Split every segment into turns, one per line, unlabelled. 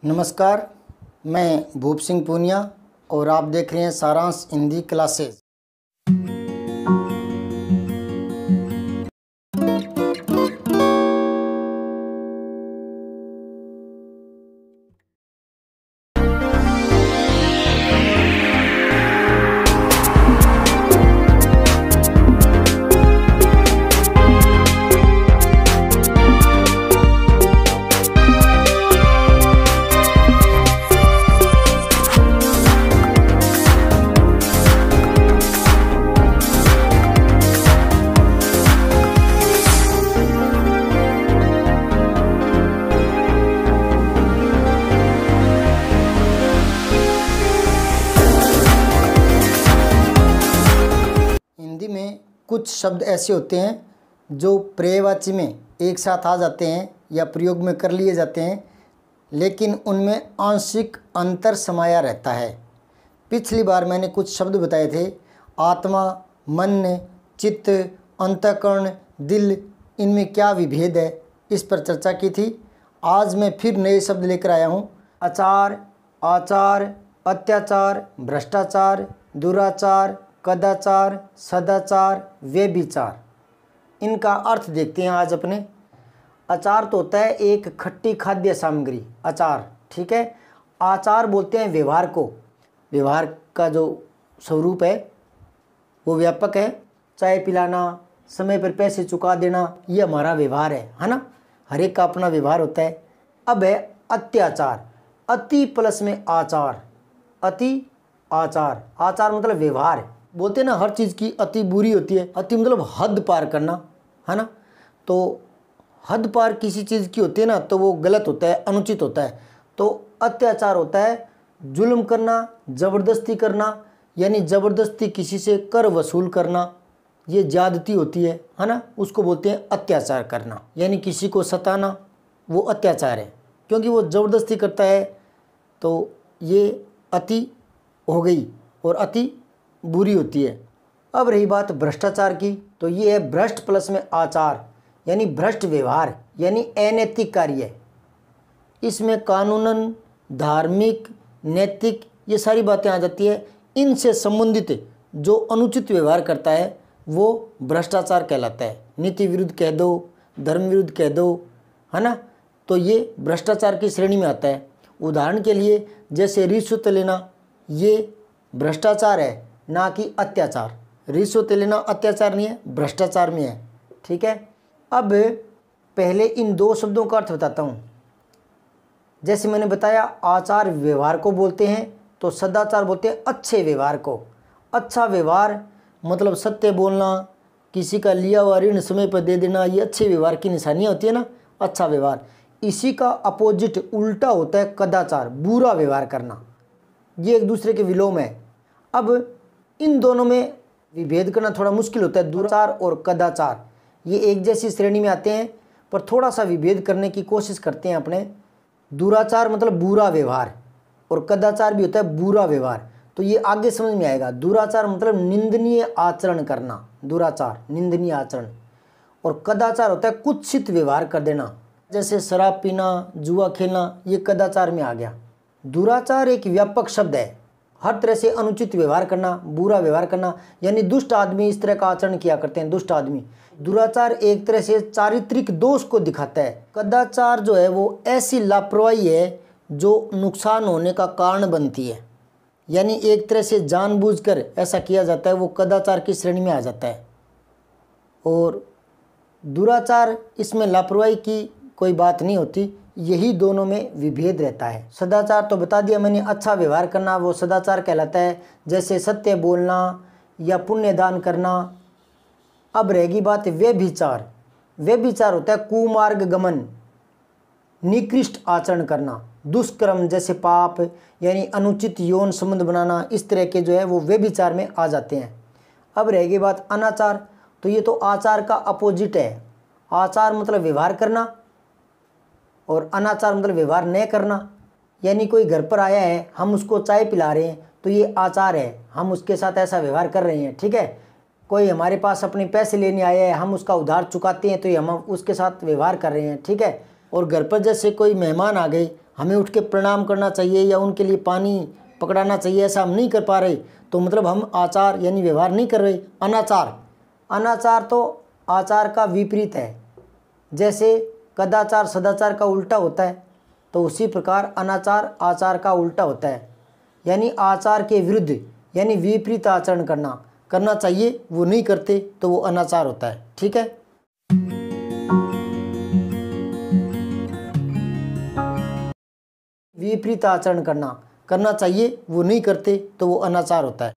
नमस्कार, मैं भूप सिंह पूनिया और आप देख रहे हैं सारांश हिंदी क्लासेज। हिंदी में कुछ शब्द ऐसे होते हैं जो पर्यायवाची में एक साथ आ जाते हैं या प्रयोग में कर लिए जाते हैं, लेकिन उनमें आंशिक अंतर समाया रहता है। पिछली बार मैंने कुछ शब्द बताए थे, आत्मा, मन, चित्त, अंतःकरण, दिल, इनमें क्या विभेद है, इस पर चर्चा की थी। आज मैं फिर नए शब्द लेकर आया हूँ। आचार, आचार, अत्याचार, भ्रष्टाचार, दुराचार, कदाचार, सदाचार, व्यभिचार। इनका अर्थ देखते हैं आज अपने। अचार तो होता है एक खट्टी खाद्य सामग्री, अचार, ठीक है। आचार बोलते हैं व्यवहार को। व्यवहार का जो स्वरूप है वो व्यापक है। चाय पिलाना, समय पर पैसे चुका देना, ये हमारा व्यवहार है ना। हर एक का अपना व्यवहार होता है। अब है अत्याचार, अति प्लस में आचार, अति आचार। आचार मतलब व्यवहार। बोलते हैं ना हर चीज़ की अति बुरी होती है। अति मतलब हद पार करना, है ना। तो हद पार किसी चीज़ की होती है ना तो वो गलत होता है, अनुचित होता है। तो अत्याचार होता है जुल्म करना, ज़बरदस्ती करना, यानी ज़बरदस्ती किसी से कर वसूल करना, ये ज्यादती होती है ना। उसको बोलते हैं अत्याचार करना, यानी किसी को सताना, वो अत्याचार है। क्योंकि वो ज़बरदस्ती करता है तो ये अति हो गई और अति बुरी होती है। अब रही बात भ्रष्टाचार की, तो ये है भ्रष्ट प्लस में आचार, यानी भ्रष्ट व्यवहार, यानी अनैतिक कार्य। इसमें कानूनन, धार्मिक, नैतिक, ये सारी बातें आ जाती है। इनसे संबंधित जो अनुचित व्यवहार करता है वो भ्रष्टाचार कहलाता है। नीति विरुद्ध कह दो, धर्म विरुद्ध कह दो, है ना। तो ये भ्रष्टाचार की श्रेणी में आता है। उदाहरण के लिए जैसे रिश्वत लेना, ये भ्रष्टाचार है, ना कि अत्याचार। रिश्वत लेना अत्याचार नहीं है, भ्रष्टाचार में है, ठीक है। अब पहले इन दो शब्दों का अर्थ बताता हूँ। जैसे मैंने बताया आचार व्यवहार को बोलते हैं, तो सदाचार बोलते हैं अच्छे व्यवहार को। अच्छा व्यवहार मतलब सत्य बोलना, किसी का लिया हुआ ऋण समय पर दे देना, ये अच्छे व्यवहार की निशानियाँ होती है ना, अच्छा व्यवहार। इसी का अपोजिट उल्टा होता है कदाचार, बुरा व्यवहार करना। ये एक दूसरे के विलोम है। अब इन दोनों में विभेद करना थोड़ा मुश्किल होता है। दुराचार और कदाचार ये एक जैसी श्रेणी में आते हैं, पर थोड़ा सा विभेद करने की कोशिश करते हैं अपने। दुराचार मतलब बुरा व्यवहार और कदाचार भी होता है बुरा व्यवहार, तो ये आगे समझ में आएगा। दुराचार मतलब निंदनीय आचरण करना, दुराचार निंदनीय आचरण, और कदाचार होता है कुत्सित व्यवहार कर देना, जैसे शराब पीना, जुआ खेलना, ये कदाचार में आ गया। दुराचार एक व्यापक शब्द है, हर तरह से अनुचित व्यवहार करना, बुरा व्यवहार करना, यानी दुष्ट आदमी इस तरह का आचरण किया करते हैं, दुष्ट आदमी। दुराचार एक तरह से चारित्रिक दोष को दिखाता है। कदाचार जो है वो ऐसी लापरवाही है जो नुकसान होने का कारण बनती है, यानी एक तरह से जानबूझकर ऐसा किया जाता है, वो कदाचार की श्रेणी में आ जाता है। और दुराचार, इसमें लापरवाही की कोई बात नहीं होती, यही दोनों में विभेद रहता है। सदाचार तो बता दिया मैंने, अच्छा व्यवहार करना, वो सदाचार कहलाता है, जैसे सत्य बोलना या पुण्य दान करना। अब रहेगी बात व्यभिचार। व्यभिचार होता है कुमार्ग गमन, निकृष्ट आचरण करना, दुष्कर्म जैसे पाप, यानी अनुचित यौन संबंध बनाना, इस तरह के जो है वो व्यभिचार में आ जाते हैं। अब रहेगी बात अनाचार, तो ये तो आचार का अपोजिट है। आचार मतलब व्यवहार करना और अनाचार मतलब व्यवहार न करना। यानी कोई घर पर आया है, हम उसको चाय पिला रहे हैं, तो ये आचार है, हम उसके साथ ऐसा व्यवहार कर रहे हैं, ठीक है। कोई हमारे पास अपने पैसे लेने आया है, हम उसका उधार चुकाते हैं, तो ये हम उसके साथ व्यवहार कर रहे हैं, ठीक है। और घर पर जैसे कोई मेहमान आ गए, हमें उठ के प्रणाम करना चाहिए या उनके लिए पानी पकड़ाना चाहिए, ऐसा हम नहीं कर पा रहे तो मतलब हम आचार यानी व्यवहार नहीं कर रहे। अनाचार, अनाचार तो आचार का विपरीत है। जैसे कदाचार सदाचार का उल्टा होता है, तो उसी प्रकार अनाचार आचार का उल्टा होता है। यानी आचार के विरुद्ध यानी विपरीत आचरण करना चाहिए, वो नहीं करते तो वो अनाचार होता है। ठीक है। विपरीत आचरण करना चाहिए, वो नहीं करते तो वो अनाचार होता है।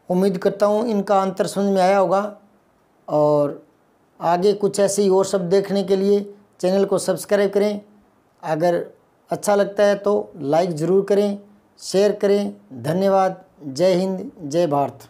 उम्मीद करता हूँ इनका अंतर समझ में आया होगा, और आगे कुछ ऐसे ही और शब्द देखने के लिए चैनल को सब्सक्राइब करें। अगर अच्छा लगता है तो लाइक ज़रूर करें, शेयर करें। धन्यवाद। जय हिंद, जय भारत।